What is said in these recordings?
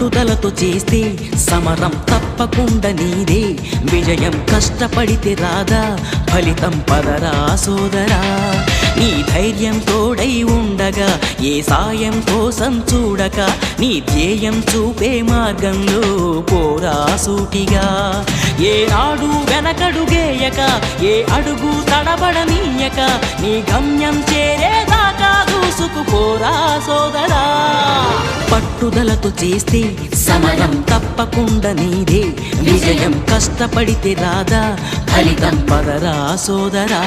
పట్టుదలతో చేస్తే సమరం తప్పకుండా నీదే విజయం కష్టపడితే రాదా ఫలితం పదరా సోదరా నీ ధైర్యం తోడై ఉండగా ఏ సాయం కోసం చూడక నీ ధ్యేయం చూపే మార్గంలో పోరా సూటిగా ఏనాడు వెనకడుగేయక ఏ అడుగు తడబడనీయక నీ గమ్యం చేరేదాకా దూసుకుపోరా సోదరా పట్టుదలతో చేస్తే సమరం తప్పకుండా నీదే విజయం కష్టపడితే రాదా ఫలితం పదరా సోదరా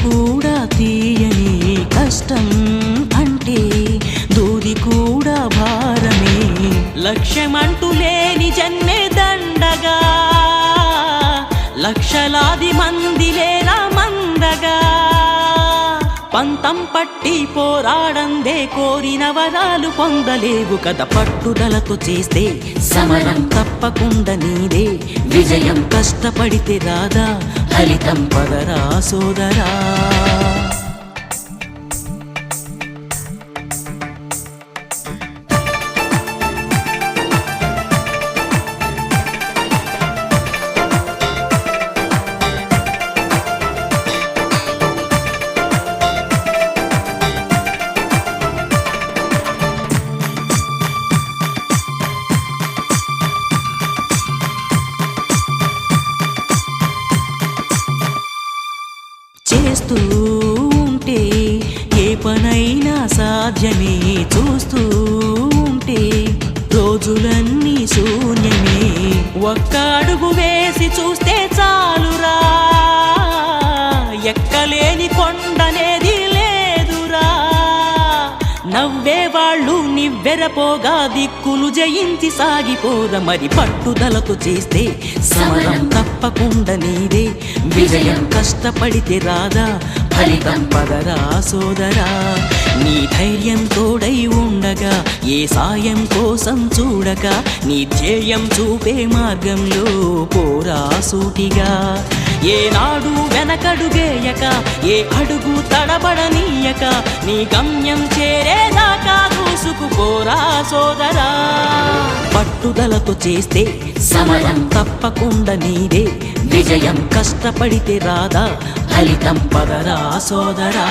కూడా తీయని కష్టం అంటే దూది కూడా భారమే లక్ష్యమంటూ లేని జన్మే దండగా లక్షలాది మంది లేరా మందగా పంతం పట్టి పోరాడందే కోరిన వరాలు పొందలేవు కదా పట్టుదలతో చేస్తే సమరం తప్పకుండా నీదే విజయం కష్టపడితే రాదా ఫలితం పదరా సోదరా చేస్తూ ఉంటే ఏ పనైనా సాధ్యమే చూస్తూ ఉంటే రోజులన్నీ శూన్యమే ఒక్క అడుగు వేసి చూస్తే చాలురా ఎక్కలేని కొండనేది లేదురా నవ్వేవాళ్ళు నివ్వెరపోగా దిక్కులు జయించి సాగిపోర మరి పట్టుదలతో చేస్తే సమరం తప్పకుండా నీదే విజయం కష్టపడితే రాదా ఫలితం పదరా సోదరా నీ ధైర్యం తోడై ఉండగా ఏ సాయం కోసం చూడక నీ ధ్యేయం చూపే మార్గంలో పోరా సూటిగా ఏనాడు వెనకడుగేయక ఏ అడుగు తడబడనీయక నీ గమ్యం చేరేదాకా దూసుకుపోరా సోదరా పట్టుదలతో చేస్తే సమరం తప్పకుండా నీదే విజయం కష్టపడితే రాదా ఫలితం పదరా సోదరా